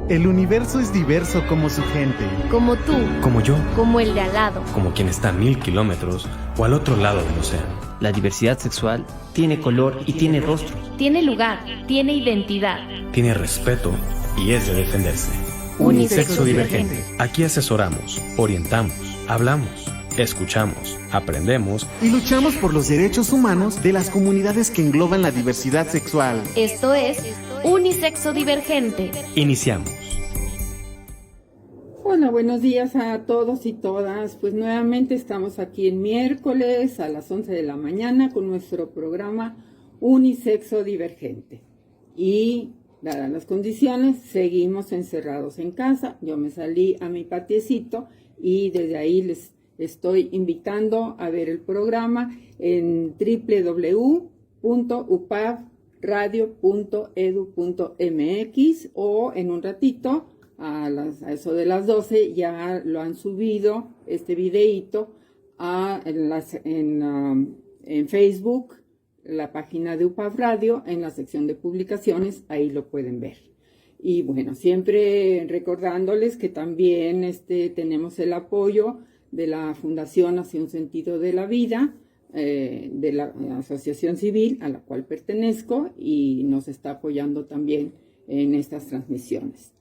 El universo es diverso como su gente. Como tú. Como yo. Como el de al lado. Como quien está a 1000 kilómetros o al otro lado del océano. La diversidad sexual tiene color y tiene rostro. Tiene lugar, tiene identidad. Tiene respeto y es de defenderse. Unisexo Divergente. Aquí asesoramos, orientamos, hablamos, escuchamos, aprendemos Y luchamos por los derechos humanos de las comunidades que engloban la diversidad sexual. Esto es Unisexo Divergente. Iniciamos. Hola, buenos días a todos y todas. Pues nuevamente estamos aquí en miércoles a las 11 de la mañana con nuestro programa Unisexo Divergente. Y dadas las condiciones, seguimos encerrados en casa. Yo me salí a mi patiecito y desde ahí les estoy invitando a ver el programa en www.upav.radio.edu.mx o en un ratito, a eso de las 12, ya lo han subido este videíto en Facebook, la página de UPAV Radio, en la sección de publicaciones, ahí lo pueden ver. Y bueno, siempre recordándoles que también tenemos el apoyo de la Fundación Hacia un Sentido de la Vida, de la Asociación Civil a la cual pertenezco, y nos está apoyando también en estas transmisiones.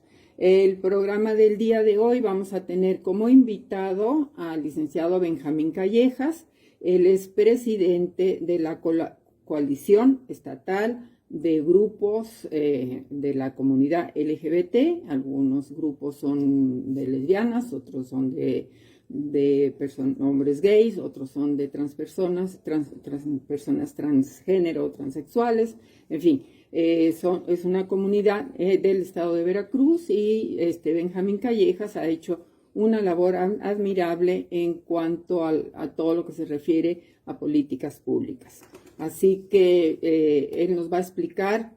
El programa del día de hoy vamos a tener como invitado al licenciado Benjamín Callejas. Él es presidente de la Coalición Estatal de Grupos de la comunidad LGBT. Algunos grupos son de lesbianas, otros son de hombres gays, otros son de transpersonas, personas transgénero, transexuales, en fin. Es una comunidad del estado de Veracruz y Benjamín Callejas ha hecho una labor admirable en cuanto a todo lo que se refiere a políticas públicas. Así que él nos va a explicar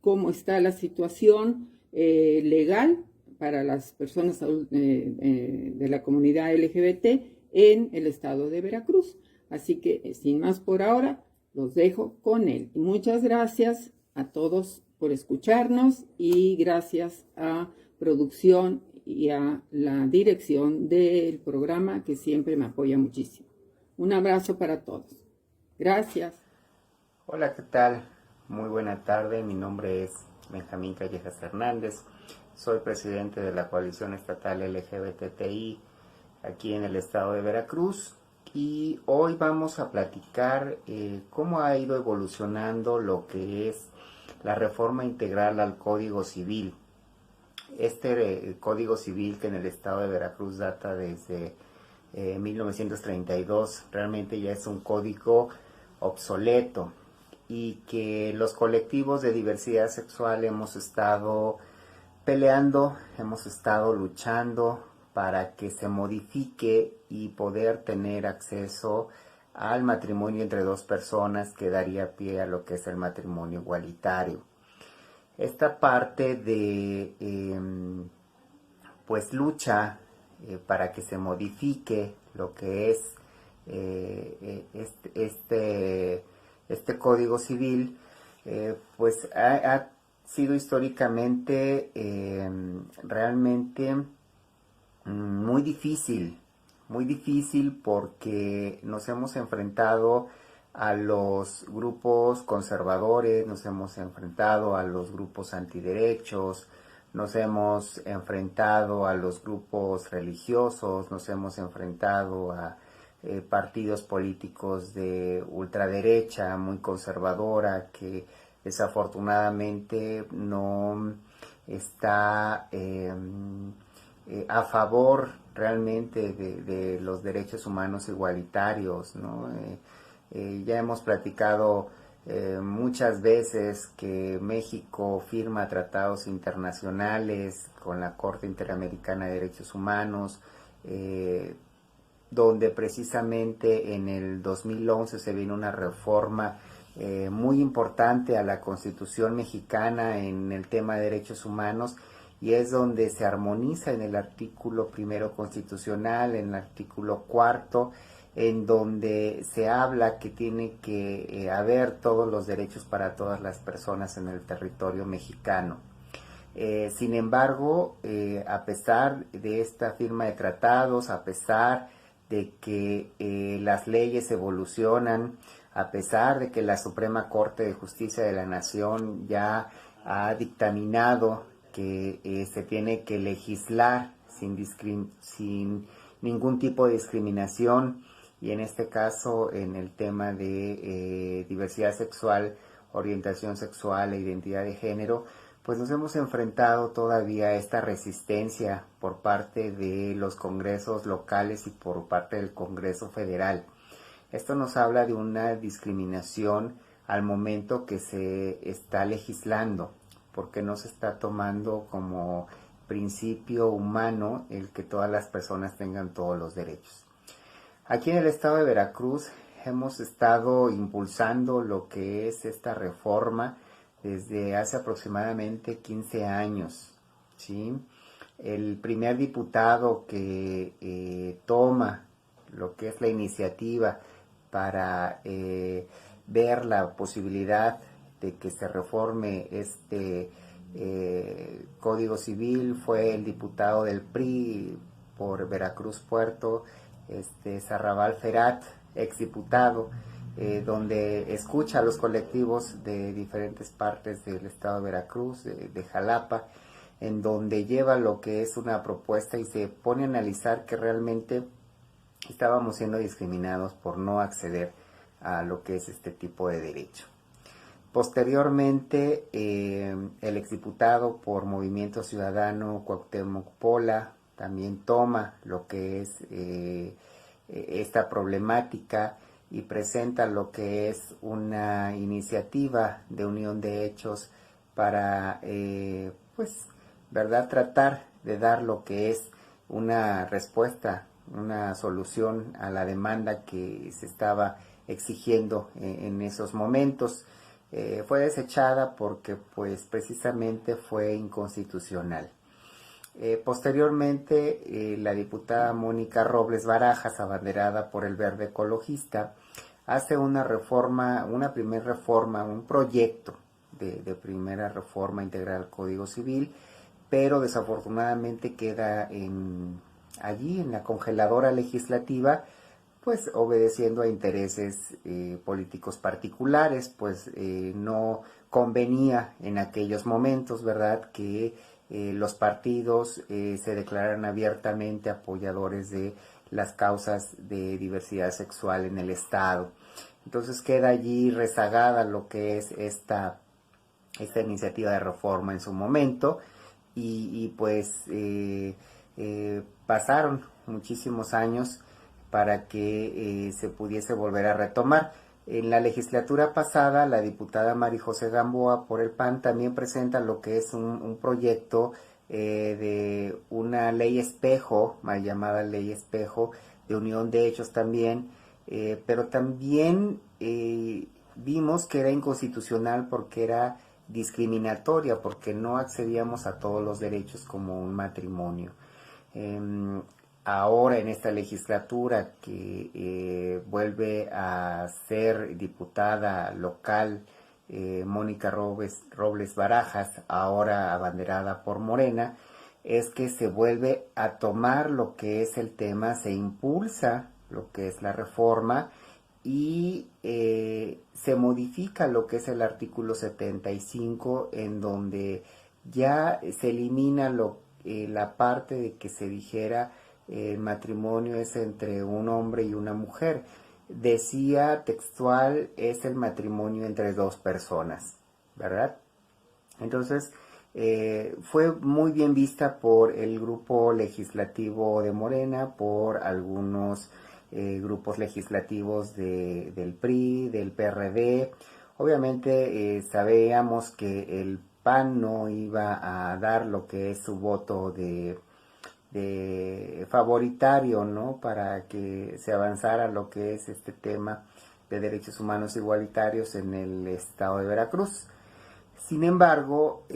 cómo está la situación legal para las personas de la comunidad LGBT en el estado de Veracruz. Así que sin más por ahora, los dejo con él. Y muchas gracias a todos por escucharnos y gracias a producción y a la dirección del programa que siempre me apoya muchísimo. Un abrazo para todos. Gracias. Hola, ¿qué tal? Muy buena tarde. Mi nombre es Benjamín Callejas Hernández. Soy presidente de la Coalición Estatal LGBTI aquí en el estado de Veracruz. Y hoy vamos a platicar cómo ha ido evolucionando lo que es la reforma integral al Código Civil. Este Código Civil, que en el estado de Veracruz data desde 1932, realmente ya es un código obsoleto y que los colectivos de diversidad sexual hemos estado peleando, hemos estado luchando para que se modifique y poder tener acceso al matrimonio entre dos personas que daría pie a lo que es el matrimonio igualitario. Esta parte de lucha para que se modifique lo que es este Código Civil, ha sido históricamente realmente muy difícil porque nos hemos enfrentado a los grupos conservadores, nos hemos enfrentado a los grupos antiderechos, nos hemos enfrentado a los grupos religiosos, nos hemos enfrentado a partidos políticos de ultraderecha, muy conservadora, que desafortunadamente no está a favor realmente de los derechos humanos igualitarios, ¿no? Ya hemos platicado muchas veces que México firma tratados internacionales con la Corte Interamericana de Derechos Humanos, donde precisamente en el 2011 se vino una reforma muy importante a la Constitución mexicana en el tema de derechos humanos, y es donde se armoniza en el artículo primero constitucional, en el artículo cuarto, en donde se habla que tiene que haber todos los derechos para todas las personas en el territorio mexicano. Sin embargo, a pesar de esta firma de tratados, a pesar de que las leyes evolucionan, a pesar de que la Suprema Corte de Justicia de la Nación ya ha dictaminado que se tiene que legislar sin ningún tipo de discriminación, y en este caso en el tema de diversidad sexual, orientación sexual e identidad de género, pues nos hemos enfrentado todavía a esta resistencia por parte de los congresos locales y por parte del Congreso Federal. Esto nos habla de una discriminación al momento que se está legislando, porque no se está tomando como principio humano el que todas las personas tengan todos los derechos. Aquí en el estado de Veracruz hemos estado impulsando lo que es esta reforma desde hace aproximadamente 15 años, ¿sí? El primer diputado que toma lo que es la iniciativa para ver la posibilidad de que se reforme este Código Civil fue el diputado del PRI por Veracruz Puerto, Sarrabal Ferat, exdiputado, donde escucha a los colectivos de diferentes partes del estado de Veracruz, de Jalapa, en donde lleva lo que es una propuesta y se pone a analizar que realmente estábamos siendo discriminados por no acceder a lo que es este tipo de derecho. Posteriormente, el exdiputado por Movimiento Ciudadano, Cuauhtémoc Pola, también toma lo que es esta problemática y presenta lo que es una iniciativa de unión de hechos para, tratar de dar lo que es una respuesta, una solución a la demanda que se estaba exigiendo en esos momentos. Fue desechada porque pues precisamente fue inconstitucional. Posteriormente, la diputada Mónica Robles Barajas, abanderada por el Verde Ecologista, hace una reforma, una primera reforma, un proyecto de primera reforma integral al Código Civil, pero desafortunadamente queda allí en la congeladora legislativa, pues obedeciendo a intereses políticos particulares, pues no convenía en aquellos momentos, ¿verdad?, que los partidos se declararan abiertamente apoyadores de las causas de diversidad sexual en el Estado. Entonces queda allí rezagada lo que es esta iniciativa de reforma en su momento y pasaron muchísimos años para que se pudiese volver a retomar. En la legislatura pasada, la diputada María José Gamboa por el PAN también presenta lo que es un proyecto de una ley espejo, mal llamada ley espejo, de unión de hechos también, pero también vimos que era inconstitucional porque era discriminatoria, porque no accedíamos a todos los derechos como un matrimonio. Ahora en esta legislatura que vuelve a ser diputada local Mónica Robles Barajas, ahora abanderada por Morena, es que se vuelve a tomar lo que es el tema, se impulsa lo que es la reforma y se modifica lo que es el artículo 75, en donde ya se elimina la parte de que se dijera el matrimonio es entre un hombre y una mujer. Decía textual, es el matrimonio entre dos personas, ¿verdad? Entonces, fue muy bien vista por el grupo legislativo de Morena, por algunos grupos legislativos del PRI, del PRD. Obviamente sabíamos que el PAN no iba a dar lo que es su voto de favoritario, ¿no?, para que se avanzara lo que es este tema de derechos humanos igualitarios en el estado de Veracruz. Sin embargo,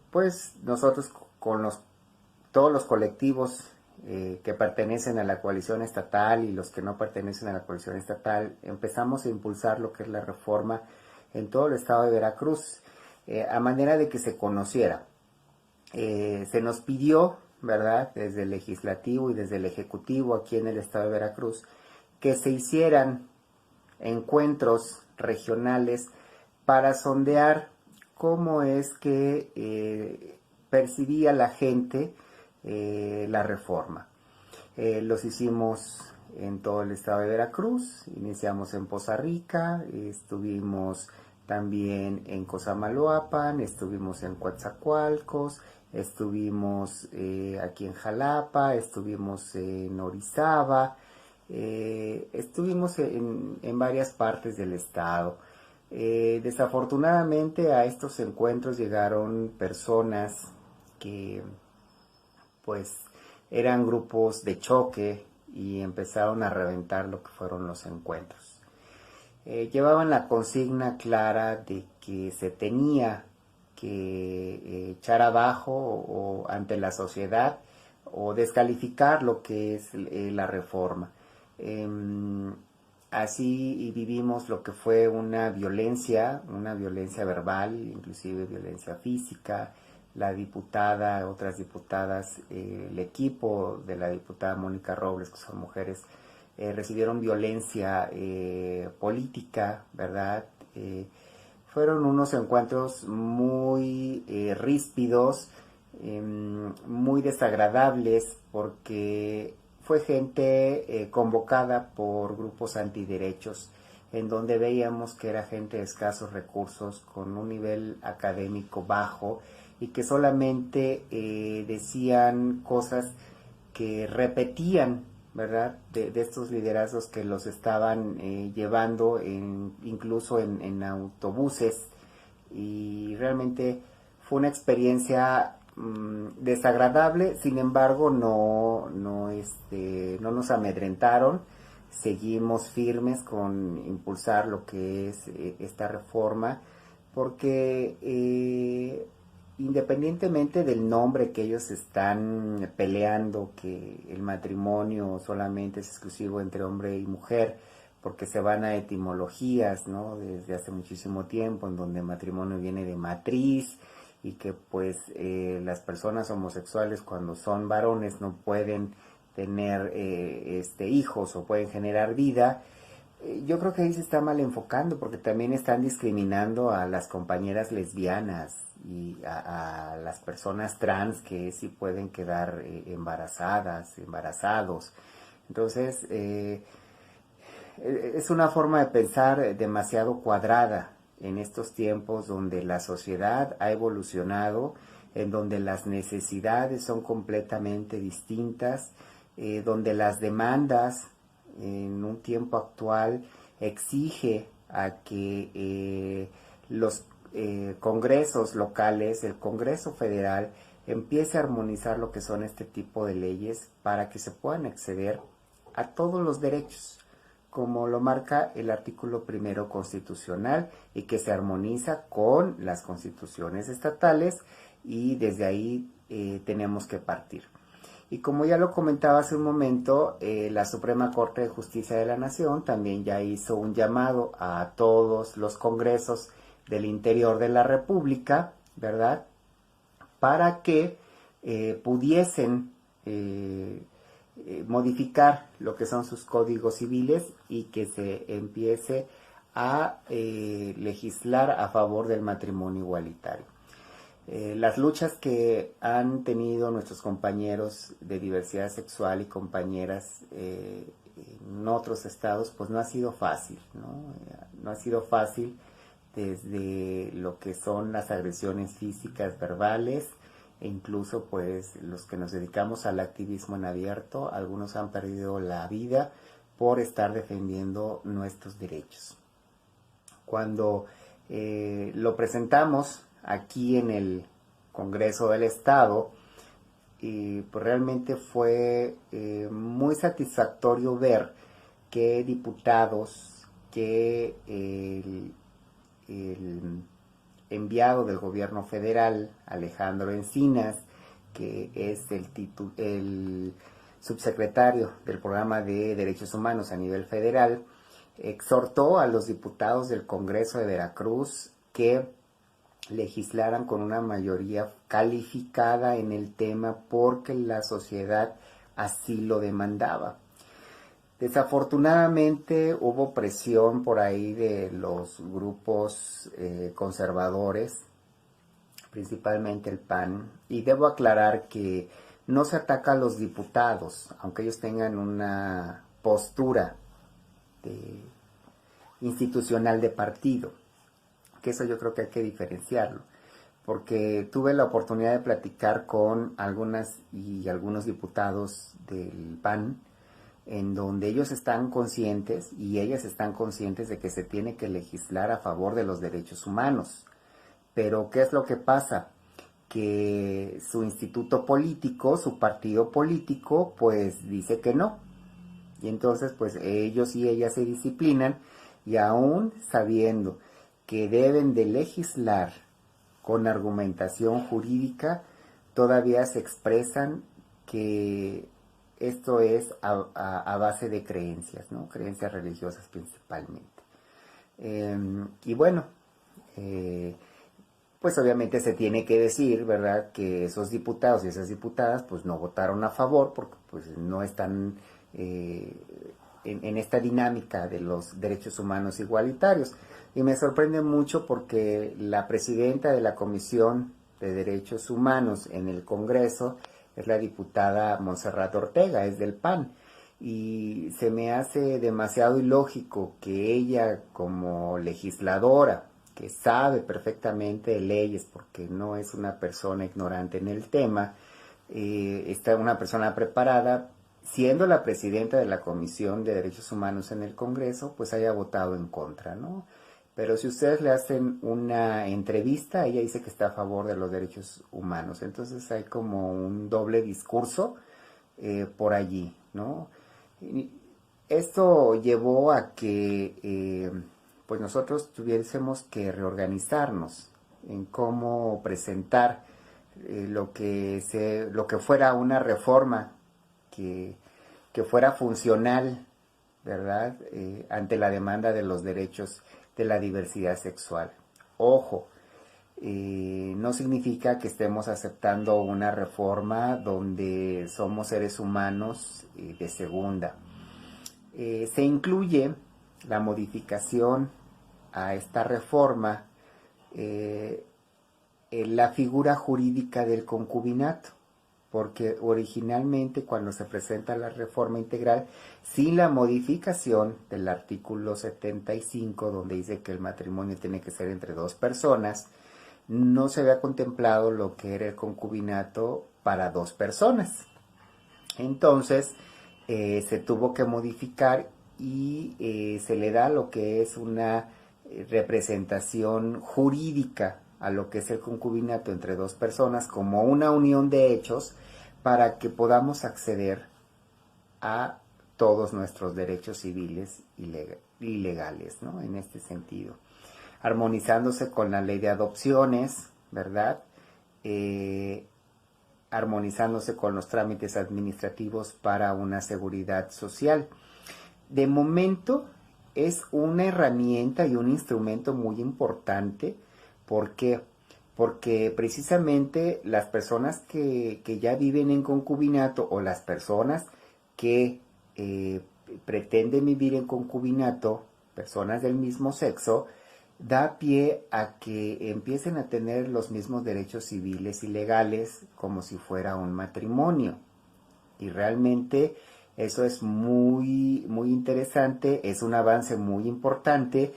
pues nosotros con todos los colectivos que pertenecen a la coalición estatal y los que no pertenecen a la coalición estatal, empezamos a impulsar lo que es la reforma en todo el estado de Veracruz. a manera de que se conociera. Se nos pidió, ¿verdad?, desde el legislativo y desde el ejecutivo aquí en el estado de Veracruz, que se hicieran encuentros regionales para sondear cómo es que percibía la gente la reforma. Los hicimos en todo el estado de Veracruz, iniciamos en Poza Rica, estuvimos también en Cosamaloapan, estuvimos en Coatzacoalcos, estuvimos aquí en Jalapa, estuvimos en Orizaba, estuvimos en varias partes del estado. Desafortunadamente a estos encuentros llegaron personas que pues eran grupos de choque y empezaron a reventar lo que fueron los encuentros. Llevaban la consigna clara de que se tenía que echar abajo o ante la sociedad o descalificar lo que es la reforma. Así vivimos lo que fue una violencia verbal, inclusive violencia física. La diputada, otras diputadas, el equipo de la diputada Mónica Robles, que son mujeres, recibieron violencia política, ¿verdad? Fueron unos encuentros muy ríspidos, muy desagradables, porque fue gente convocada por grupos antiderechos, en donde veíamos que era gente de escasos recursos, con un nivel académico bajo, y que solamente decían cosas que repetían, ¿verdad?, de estos liderazgos que los estaban llevando incluso en autobuses, y realmente fue una experiencia desagradable. Sin embargo, no nos amedrentaron, seguimos firmes con impulsar lo que es esta reforma, porque independientemente del nombre que ellos están peleando, que el matrimonio solamente es exclusivo entre hombre y mujer, porque se van a etimologías, ¿no?, desde hace muchísimo tiempo, en donde matrimonio viene de matriz, y que pues las personas homosexuales, cuando son varones, no pueden tener hijos o pueden generar vida. Yo creo que ahí se está mal enfocando, porque también están discriminando a las compañeras lesbianas y a las personas trans, que sí pueden quedar embarazados. Entonces, es una forma de pensar demasiado cuadrada en estos tiempos donde la sociedad ha evolucionado, en donde las necesidades son completamente distintas, donde las demandas en un tiempo actual exige a que los congresos locales, el Congreso Federal, empiece a armonizar lo que son este tipo de leyes para que se puedan acceder a todos los derechos, como lo marca el artículo 1 constitucional, y que se armoniza con las constituciones estatales, y desde ahí tenemos que partir. Y como ya lo comentaba hace un momento, la Suprema Corte de Justicia de la Nación también ya hizo un llamado a todos los congresos del interior de la República, ¿verdad?, para que pudiesen modificar lo que son sus códigos civiles, y que se empiece a legislar a favor del matrimonio igualitario. Las luchas que han tenido nuestros compañeros de diversidad sexual y compañeras en otros estados, pues no ha sido fácil, no ha sido fácil, desde lo que son las agresiones físicas, verbales, e incluso pues los que nos dedicamos al activismo en abierto, algunos han perdido la vida por estar defendiendo nuestros derechos. Cuando lo presentamos aquí en el Congreso del Estado, pues realmente fue muy satisfactorio ver que diputados, que el enviado del gobierno federal, Alejandro Encinas, que es el subsecretario del Programa de Derechos Humanos a nivel federal, exhortó a los diputados del Congreso de Veracruz que legislaran con una mayoría calificada en el tema porque la sociedad así lo demandaba. Desafortunadamente hubo presión por ahí de los grupos conservadores, principalmente el PAN, y debo aclarar que no se ataca a los diputados, aunque ellos tengan una postura institucional de partido, que eso yo creo que hay que diferenciarlo, porque tuve la oportunidad de platicar con algunos diputados del PAN, en donde ellos están conscientes y ellas están conscientes de que se tiene que legislar a favor de los derechos humanos. Pero ¿qué es lo que pasa? Que su instituto político, su partido político, pues dice que no. Y entonces pues ellos y ellas se disciplinan, y aún sabiendo que deben de legislar con argumentación jurídica, todavía se expresan que esto es a base de creencias, ¿no? Creencias religiosas principalmente. Y bueno, pues obviamente se tiene que decir, ¿verdad?, que esos diputados y esas diputadas pues no votaron a favor porque pues no están en esta dinámica de los derechos humanos igualitarios. Y me sorprende mucho porque la presidenta de la Comisión de Derechos Humanos en el Congreso es la diputada Montserrat Ortega, es del PAN, y se me hace demasiado ilógico que ella, como legisladora, que sabe perfectamente de leyes porque no es una persona ignorante en el tema, está una persona preparada, siendo la presidenta de la Comisión de Derechos Humanos en el Congreso, pues haya votado en contra, ¿no? Pero si ustedes le hacen una entrevista, ella dice que está a favor de los derechos humanos. Entonces hay como un doble discurso por allí, ¿no? Y esto llevó a que pues nosotros tuviésemos que reorganizarnos en cómo presentar lo que fuera una reforma que fuera funcional, ¿verdad?, ante la demanda de los derechos de la diversidad sexual. Ojo, no significa que estemos aceptando una reforma donde somos seres humanos de segunda. Se incluye la modificación a esta reforma la figura jurídica del concubinato, porque originalmente cuando se presenta la reforma integral, sin la modificación del artículo 75, donde dice que el matrimonio tiene que ser entre dos personas, no se había contemplado lo que era el concubinato para dos personas. Entonces, se tuvo que modificar y se le da lo que es una representación jurídica a lo que es el concubinato entre dos personas como una unión de hechos para que podamos acceder a todos nuestros derechos civiles y legales, ¿no? En este sentido, armonizándose con la ley de adopciones, ¿verdad? Armonizándose con los trámites administrativos para una seguridad social. De momento es una herramienta y un instrumento muy importante. ¿Por qué? Porque precisamente las personas que ya viven en concubinato o las personas que pretenden vivir en concubinato, personas del mismo sexo, da pie a que empiecen a tener los mismos derechos civiles y legales como si fuera un matrimonio. Y realmente eso es muy, muy interesante, es un avance muy importante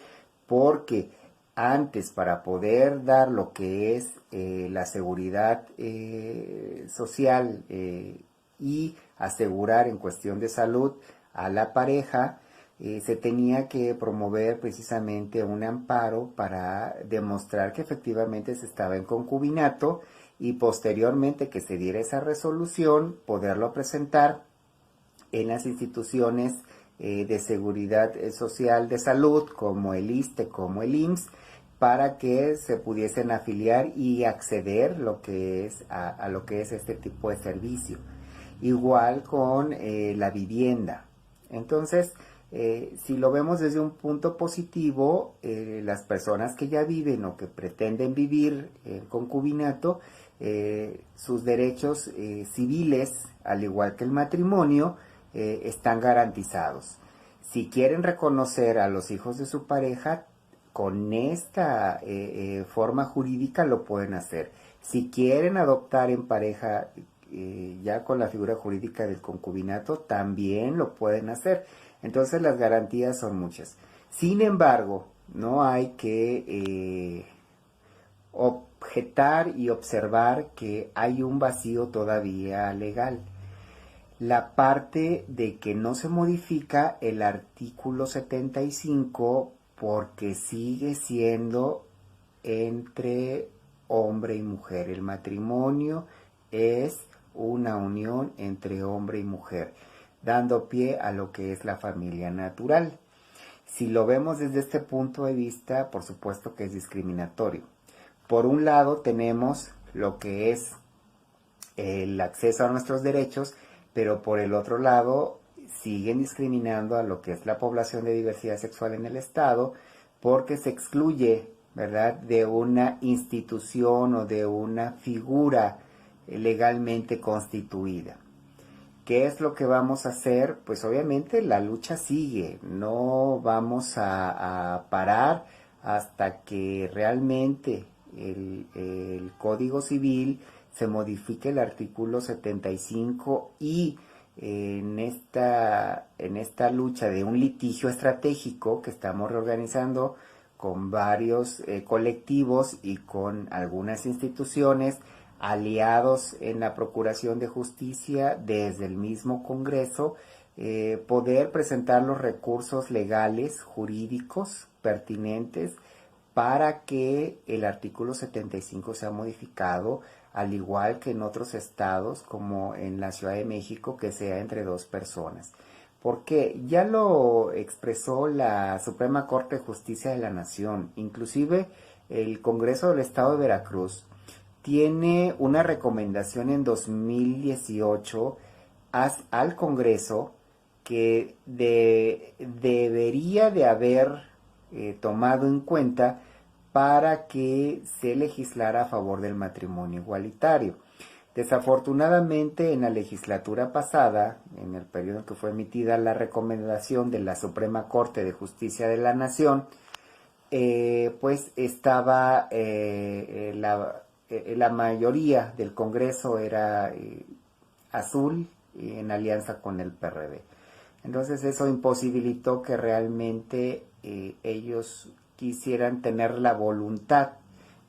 porque antes, para poder dar lo que es la seguridad social y asegurar en cuestión de salud a la pareja, se tenía que promover precisamente un amparo para demostrar que efectivamente se estaba en concubinato y posteriormente que se diera esa resolución, poderlo presentar en las instituciones de seguridad social de salud como el ISSSTE, como el IMSS, para que se pudiesen afiliar y acceder lo que es a lo que es este tipo de servicio. Igual con la vivienda. Entonces, Si lo vemos desde un punto positivo, las personas que ya viven o que pretenden vivir en concubinato, sus derechos civiles, al igual que el matrimonio, están garantizados. Si quieren reconocer a los hijos de su pareja, con esta forma jurídica lo pueden hacer. Si quieren adoptar en pareja, ya con la figura jurídica del concubinato, también lo pueden hacer. Entonces las garantías son muchas. Sin embargo, no hay que objetar y observar que hay un vacío todavía legal. La parte de que no se modifica el artículo 75 porque sigue siendo entre hombre y mujer. El matrimonio es una unión entre hombre y mujer, dando pie a lo que es la familia natural. Si lo vemos desde este punto de vista, por supuesto que es discriminatorio. Por un lado tenemos lo que es el acceso a nuestros derechos, pero por el otro lado siguen discriminando a lo que es la población de diversidad sexual en el Estado, porque se excluye, ¿verdad?, de una institución o de una figura legalmente constituida. ¿Qué es lo que vamos a hacer? Pues obviamente la lucha sigue, no vamos a parar hasta que realmente el Código Civil se modifique el artículo 75 y en esta lucha de un litigio estratégico que estamos reorganizando con varios colectivos y con algunas instituciones aliados en la Procuración de Justicia desde el mismo Congreso, poder presentar los recursos legales, jurídicos pertinentes para que el artículo 75 sea modificado, al igual que en otros estados, como en la Ciudad de México, que sea entre dos personas. Porque ya lo expresó la Suprema Corte de Justicia de la Nación, inclusive el Congreso del Estado de Veracruz tiene una recomendación en 2018 al Congreso que debería de haber tomado en cuenta para que se legislara a favor del matrimonio igualitario. Desafortunadamente, en la legislatura pasada, en el periodo en que fue emitida la recomendación de la Suprema Corte de Justicia de la Nación, pues estaba la mayoría del Congreso era azul en alianza con el PRD. Entonces eso imposibilitó que realmente ellos quisieran tener la voluntad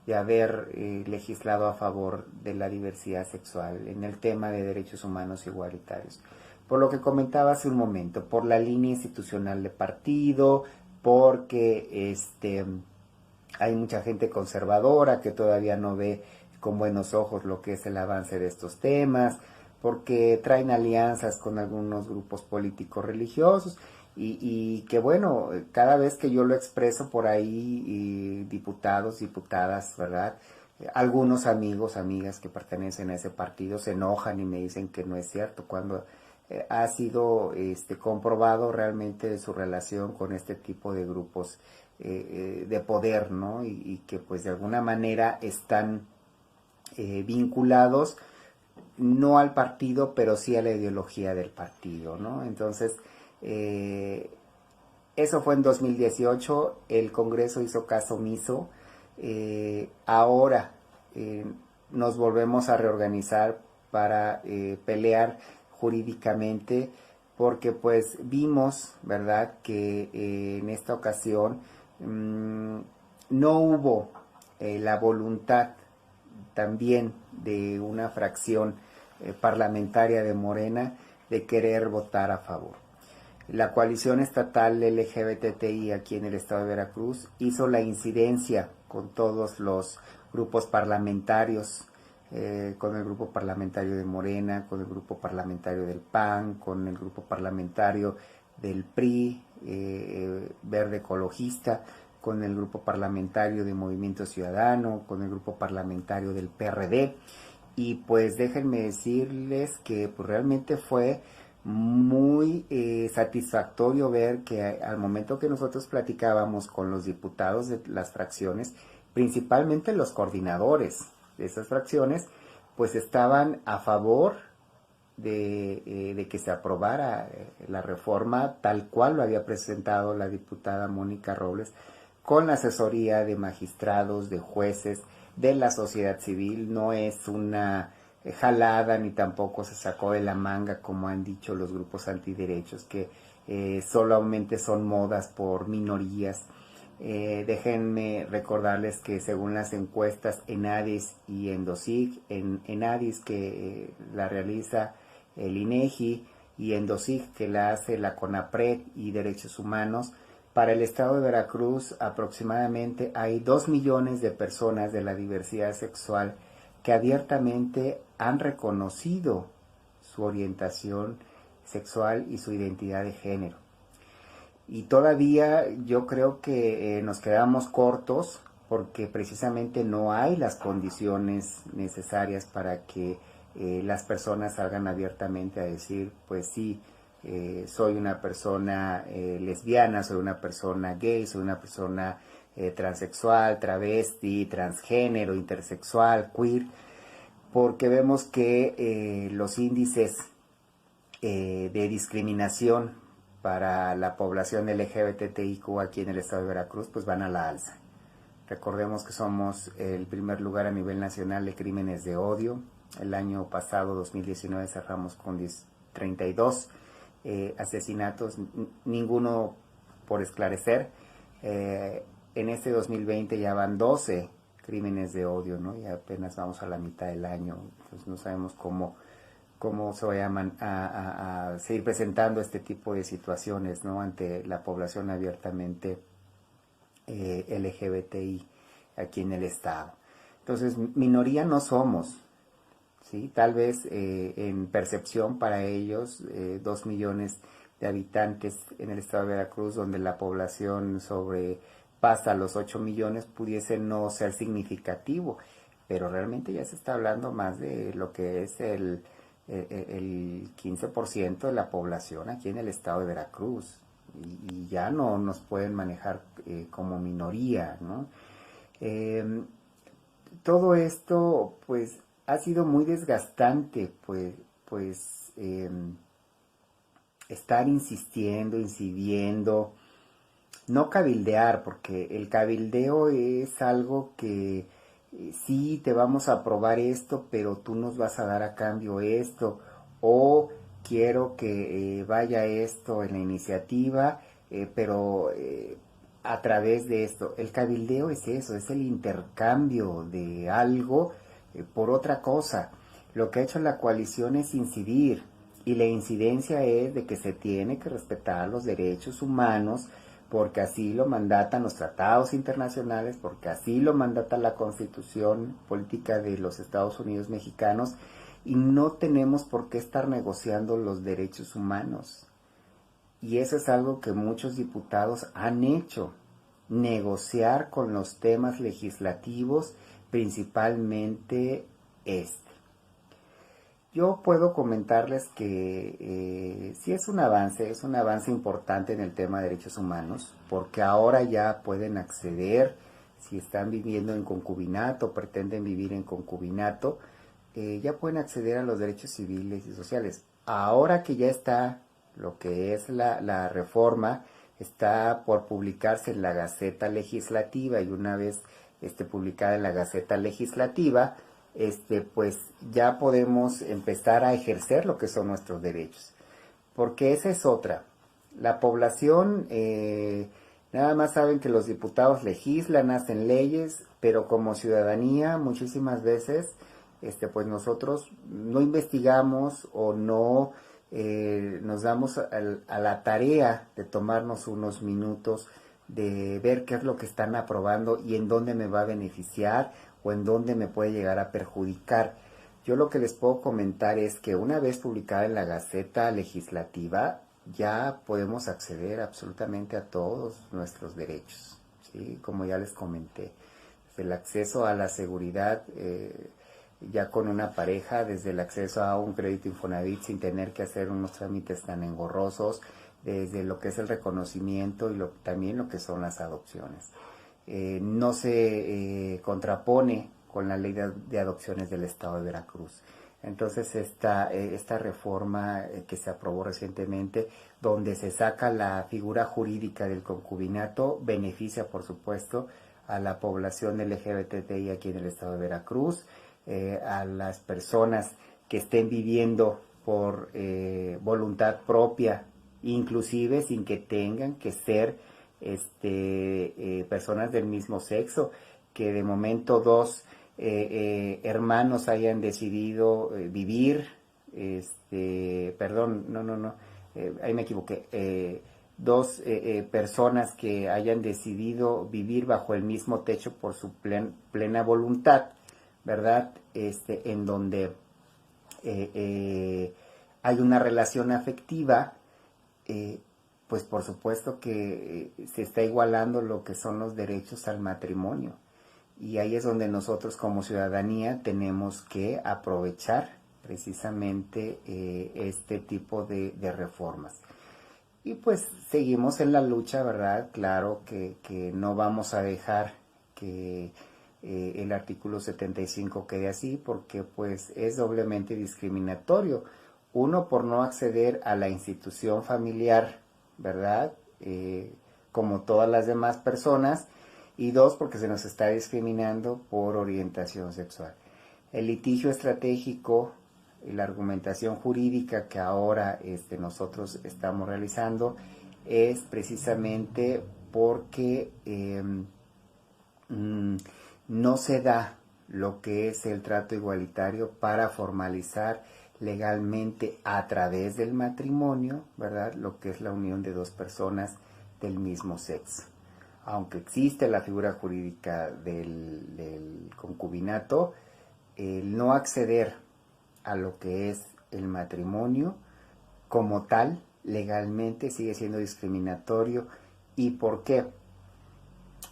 de haber legislado a favor de la diversidad sexual en el tema de derechos humanos igualitarios. Por lo que comentaba hace un momento, por la línea institucional de partido, porque hay mucha gente conservadora que todavía no ve con buenos ojos lo que es el avance de estos temas, porque traen alianzas con algunos grupos políticos religiosos y que bueno, cada vez que yo lo expreso por ahí, diputados, diputadas, ¿verdad?, algunos amigos, amigas que pertenecen a ese partido se enojan y me dicen que no es cierto, cuando ha sido comprobado realmente su relación con este tipo de grupos de poder, ¿no? Y que pues de alguna manera están vinculados no al partido, pero sí a la ideología del partido, ¿no? Entonces, eso fue en 2018, el Congreso hizo caso omiso, ahora nos volvemos a reorganizar para pelear jurídicamente, porque pues vimos, ¿verdad?, que en esta ocasión no hubo la voluntad también de una fracción parlamentaria de Morena de querer votar a favor. La coalición estatal LGBTI aquí en el estado de Veracruz hizo la incidencia con todos los grupos parlamentarios, con el grupo parlamentario de Morena, con el grupo parlamentario del PAN, con el grupo parlamentario del PRI, Verde Ecologista, con el grupo parlamentario de Movimiento Ciudadano, con el grupo parlamentario del PRD, y pues déjenme decirles que pues realmente fue muy satisfactorio ver que al momento que nosotros platicábamos con los diputados de las fracciones, principalmente los coordinadores de esas fracciones, pues estaban a favor de que se aprobara la reforma tal cual lo había presentado la diputada Mónica Robles, con la asesoría de magistrados, de jueces, de la sociedad civil. No es una jalada ni tampoco se sacó de la manga, como han dicho los grupos antiderechos, que solamente son modas por minorías. Déjenme recordarles que según las encuestas ENADIS y ENDOCIG, en ENADIS que la realiza el INEGI y ENDOCIG que la hace la CONAPRED y Derechos Humanos, para el estado de Veracruz aproximadamente hay 2 millones de personas de la diversidad sexual que abiertamente han reconocido su orientación sexual y su identidad de género. Y todavía yo creo que nos quedamos cortos porque precisamente no hay las condiciones necesarias para que las personas salgan abiertamente a decir, pues sí, soy una persona lesbiana, soy una persona gay, soy una persona transexual, travesti, transgénero, intersexual, queer, porque vemos que los índices de discriminación para la población LGBTIQ aquí en el estado de Veracruz pues van a la alza. Recordemos que somos el primer lugar a nivel nacional de crímenes de odio. El año pasado, 2019, cerramos con 32 asesinatos, ninguno por esclarecer. En este 2020 ya van 12 crímenes de odio, ¿no? Y apenas vamos a la mitad del año, pues no sabemos cómo se vayan a seguir presentando este tipo de situaciones, ¿no? Ante la población abiertamente LGBTI aquí en el estado. Entonces, minoría no somos, ¿sí? Tal vez en percepción para ellos, 2 millones de habitantes en el estado de Veracruz, donde la población sobrepasa los 8 millones, pudiese no ser significativo, pero realmente ya se está hablando más de lo que es el 15% de la población aquí en el estado de Veracruz, y ya no nos pueden manejar como minoría, ¿no? Todo esto pues ha sido muy desgastante, pues estar incidiendo, no cabildear, porque el cabildeo es algo que sí, te vamos a aprobar esto, pero tú nos vas a dar a cambio esto, o quiero que vaya esto en la iniciativa, pero a través de esto. El cabildeo es eso, es el intercambio de algo por otra cosa. Lo que ha hecho la coalición es incidir, y la incidencia es de que se tiene que respetar los derechos humanos, porque así lo mandatan los tratados internacionales, porque así lo mandata la Constitución Política de los Estados Unidos Mexicanos, y no tenemos por qué estar negociando los derechos humanos. Y eso es algo que muchos diputados han hecho, negociar con los temas legislativos, principalmente este. Yo puedo comentarles que sí es un avance importante en el tema de derechos humanos, porque ahora ya pueden acceder, si están viviendo en concubinato, pretenden vivir en concubinato, ya pueden acceder a los derechos civiles y sociales. Ahora que ya está lo que es la reforma, está por publicarse en la Gaceta Legislativa, y una vez publicada en la Gaceta Legislativa, pues ya podemos empezar a ejercer lo que son nuestros derechos. Porque esa es otra. La población nada más saben que los diputados legislan, hacen leyes, pero como ciudadanía muchísimas veces pues nosotros no investigamos o no nos damos a la tarea de tomarnos unos minutos de ver qué es lo que están aprobando y en dónde me va a beneficiar o en dónde me puede llegar a perjudicar. Yo lo que les puedo comentar es que una vez publicada en la Gaceta Legislativa, ya podemos acceder absolutamente a todos nuestros derechos, ¿sí? Como ya les comenté, el acceso a la seguridad ya con una pareja, desde el acceso a un crédito Infonavit sin tener que hacer unos trámites tan engorrosos, desde lo que es el reconocimiento y también lo que son las adopciones. No se contrapone con la ley de adopciones del Estado de Veracruz. Entonces esta reforma que se aprobó recientemente, donde se saca la figura jurídica del concubinato, beneficia por supuesto a la población LGBTI aquí en el Estado de Veracruz, a las personas que estén viviendo por voluntad propia, inclusive sin que tengan que ser personas del mismo sexo, que de momento dos hermanos hayan decidido vivir, ahí me equivoqué, dos personas que hayan decidido vivir bajo el mismo techo por su plena voluntad, ¿verdad? En donde hay una relación afectiva, pues por supuesto que se está igualando lo que son los derechos al matrimonio. Y ahí es donde nosotros como ciudadanía tenemos que aprovechar precisamente este tipo de reformas. Y pues seguimos en la lucha, ¿verdad? Claro que no vamos a dejar que el artículo 75 quede así, porque pues es doblemente discriminatorio. Uno, por no acceder a la institución familiar, ¿verdad? Como todas las demás personas. Y dos, porque se nos está discriminando por orientación sexual. El litigio estratégico y la argumentación jurídica que ahora nosotros estamos realizando es precisamente porque no se da lo que es el trato igualitario para formalizar legalmente a través del matrimonio, ¿verdad? Lo que es la unión de dos personas del mismo sexo. Aunque existe la figura jurídica del concubinato, el no acceder a lo que es el matrimonio como tal, legalmente sigue siendo discriminatorio. ¿Y por qué?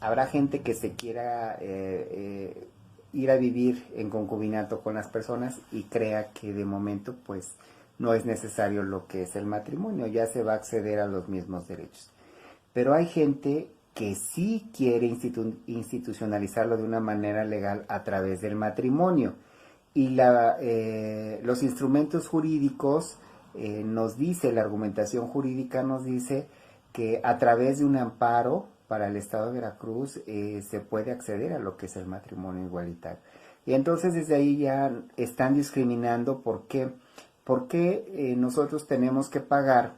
Habrá gente que se quiera ir a vivir en concubinato con las personas y crea que de momento pues no es necesario lo que es el matrimonio, ya se va a acceder a los mismos derechos. Pero hay gente que sí quiere institucionalizarlo de una manera legal a través del matrimonio. Y los instrumentos jurídicos nos dice, la argumentación jurídica nos dice que a través de un amparo para el Estado de Veracruz se puede acceder a lo que es el matrimonio igualitario. Y entonces desde ahí ya están discriminando. ¿Por qué? Porque nosotros tenemos que pagar,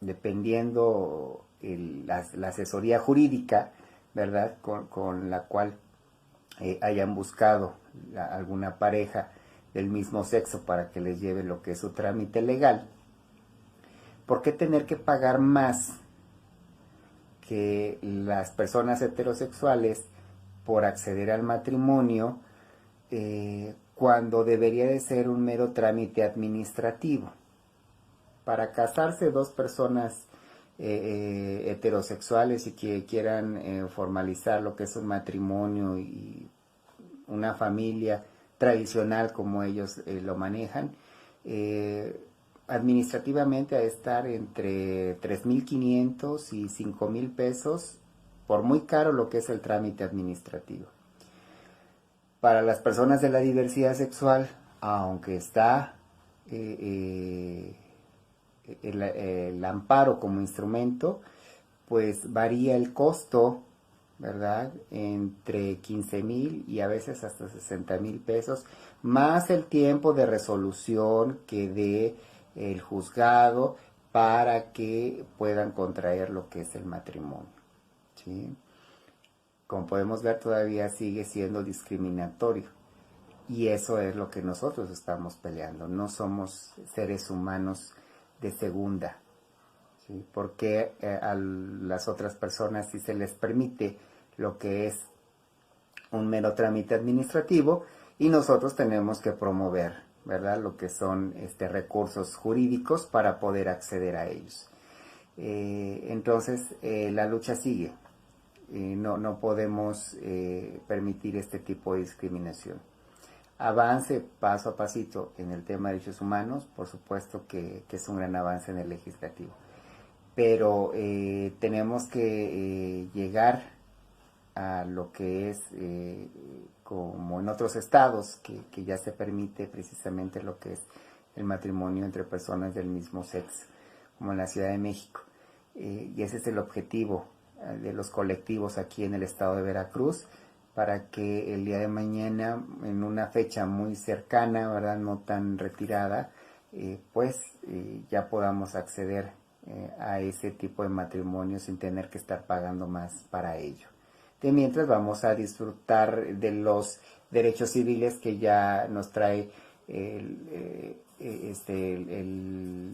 dependiendo la asesoría jurídica, ¿verdad? Con la cual hayan buscado alguna pareja del mismo sexo para que les lleve lo que es su trámite legal. ¿Por qué tener que pagar más que las personas heterosexuales por acceder al matrimonio cuando debería de ser un mero trámite administrativo? Para casarse dos personas heterosexuales y que quieran formalizar lo que es un matrimonio y una familia tradicional como ellos lo manejan, administrativamente ha de estar entre 3,500 y 5,000 pesos, por muy caro lo que es el trámite administrativo. Para las personas de la diversidad sexual, aunque está el amparo como instrumento, pues varía el costo, ¿verdad? Entre 15,000 y a veces hasta 60,000 pesos, más el tiempo de resolución que dé el juzgado para que puedan contraer lo que es el matrimonio, ¿sí? Como podemos ver, todavía sigue siendo discriminatorio. Y eso es lo que nosotros estamos peleando. No somos seres humanos de segunda, ¿sí? Porque a las otras personas sí se les permite lo que es un mero trámite administrativo y nosotros tenemos que promover, ¿verdad? Lo que son recursos jurídicos para poder acceder a ellos. Entonces la lucha sigue. No podemos permitir este tipo de discriminación. avance paso a pasito en el tema de derechos humanos, por supuesto que es un gran avance en el legislativo. Pero tenemos que llegar a lo que es, como en otros estados, que ya se permite precisamente lo que es el matrimonio entre personas del mismo sexo, como en la Ciudad de México. Y ese es el objetivo de los colectivos aquí en el estado de Veracruz, para que el día de mañana, en una fecha muy cercana, ¿verdad?, no tan retirada, ya podamos acceder a ese tipo de matrimonio sin tener que estar pagando más para ello. De mientras vamos a disfrutar de los derechos civiles que ya nos trae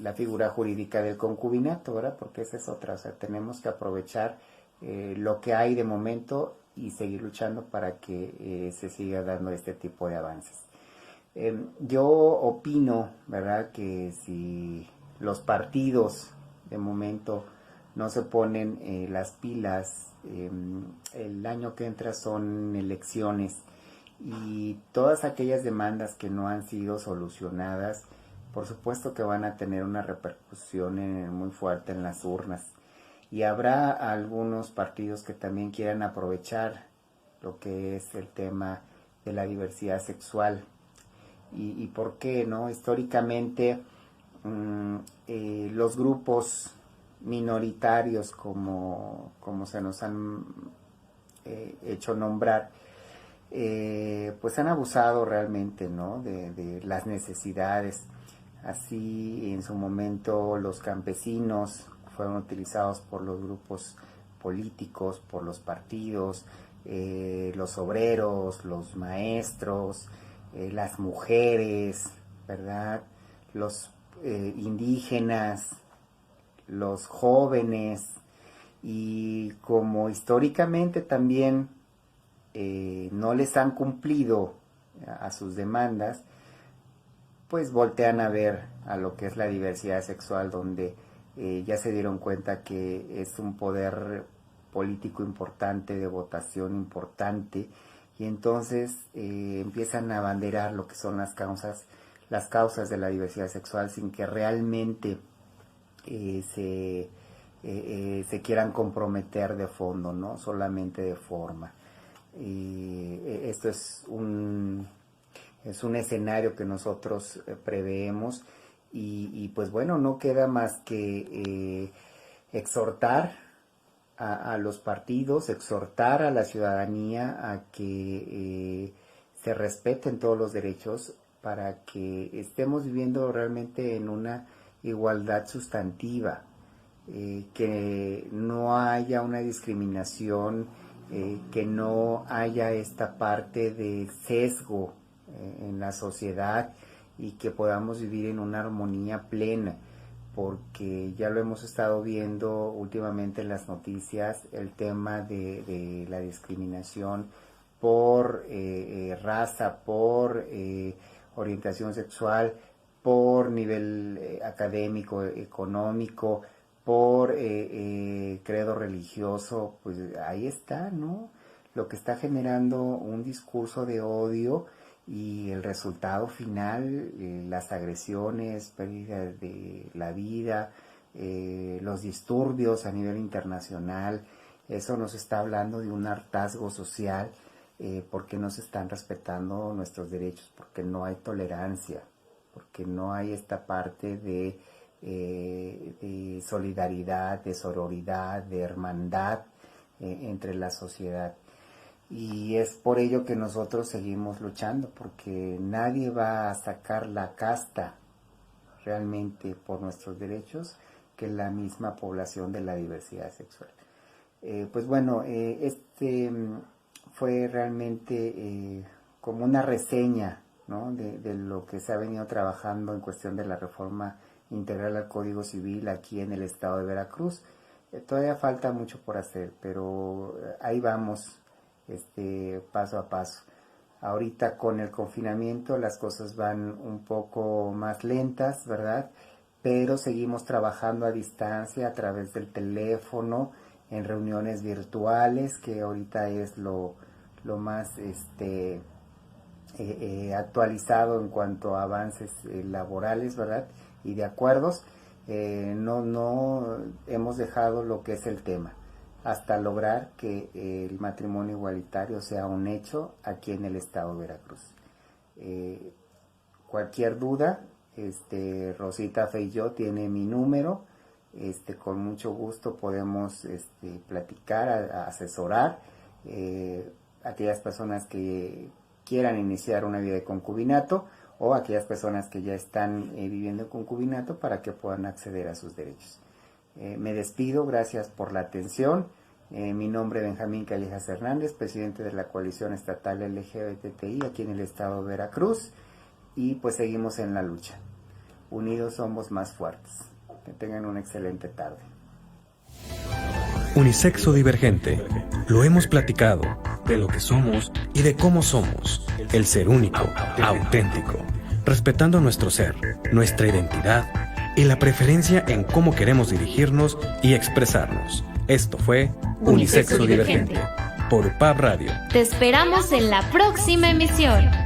la figura jurídica del concubinato, ¿verdad? Porque esa es otra, o sea, tenemos que aprovechar lo que hay de momento y seguir luchando para que se siga dando este tipo de avances. Yo opino, ¿verdad?, que si los partidos de momento no se ponen las pilas, el año que entra son elecciones y todas aquellas demandas que no han sido solucionadas, por supuesto que van a tener una repercusión muy fuerte en las urnas. Y habrá algunos partidos que también quieran aprovechar lo que es el tema de la diversidad sexual. ¿Y por qué, no? Históricamente, los grupos minoritarios, como se nos han hecho nombrar, pues han abusado realmente, ¿no?, de las necesidades. Así, en su momento, los campesinos fueron utilizados por los grupos políticos, por los partidos, los obreros, los maestros, las mujeres, ¿verdad?, los indígenas, los jóvenes, y como históricamente también no les han cumplido a sus demandas, pues voltean a ver a lo que es la diversidad sexual, donde ya se dieron cuenta que es un poder político importante, de votación importante, y entonces empiezan a abanderar lo que son las causas de la diversidad sexual sin que realmente se quieran comprometer de fondo, ¿no?, solamente de forma. Esto es un escenario que nosotros preveemos y pues bueno, no queda más que exhortar a los partidos, exhortar a la ciudadanía a que se respeten todos los derechos para que estemos viviendo realmente en una igualdad sustantiva, que no haya una discriminación, que no haya esta parte de sesgo en la sociedad y que podamos vivir en una armonía plena, porque ya lo hemos estado viendo últimamente en las noticias, el tema de la discriminación por raza, por orientación sexual, por nivel académico, económico, por credo religioso. Pues ahí está, ¿no?, lo que está generando un discurso de odio y el resultado final, las agresiones, pérdida de la vida, los disturbios a nivel internacional. Eso nos está hablando de un hartazgo social, porque no se están respetando nuestros derechos, porque no hay tolerancia, porque no hay esta parte de solidaridad, de sororidad, de hermandad entre la sociedad. Y es por ello que nosotros seguimos luchando, porque nadie va a sacar la casta realmente por nuestros derechos que la misma población de la diversidad sexual. Pues bueno, este fue realmente como una reseña, ¿no?, de lo que se ha venido trabajando en cuestión de la reforma integral al Código Civil aquí en el estado de Veracruz. Todavía falta mucho por hacer, pero ahí vamos, paso a paso. Ahorita con el confinamiento las cosas van un poco más lentas, ¿verdad?, pero seguimos trabajando a distancia a través del teléfono, en reuniones virtuales, que ahorita es lo más actualizado en cuanto a avances laborales, ¿verdad? Y de acuerdos. No hemos dejado lo que es el tema hasta lograr que el matrimonio igualitario sea un hecho aquí en el estado de Veracruz. Cualquier duda, Rosita Feijó tiene mi número, con mucho gusto podemos platicar, asesorar aquellas personas que quieran iniciar una vida de concubinato o aquellas personas que ya están viviendo en concubinato para que puedan acceder a sus derechos. Me despido, gracias por la atención. Mi nombre es Benjamín Callejas Hernández, presidente de la Coalición Estatal LGBTI aquí en el estado de Veracruz, y pues seguimos en la lucha. Unidos somos más fuertes. Que tengan una excelente tarde. Unisexo Divergente. Lo hemos platicado, de lo que somos y de cómo somos. El ser único, auténtico, respetando nuestro ser, nuestra identidad y la preferencia en cómo queremos dirigirnos y expresarnos. Esto fue Unisexo Divergente por UPAV Radio. Te esperamos en la próxima emisión.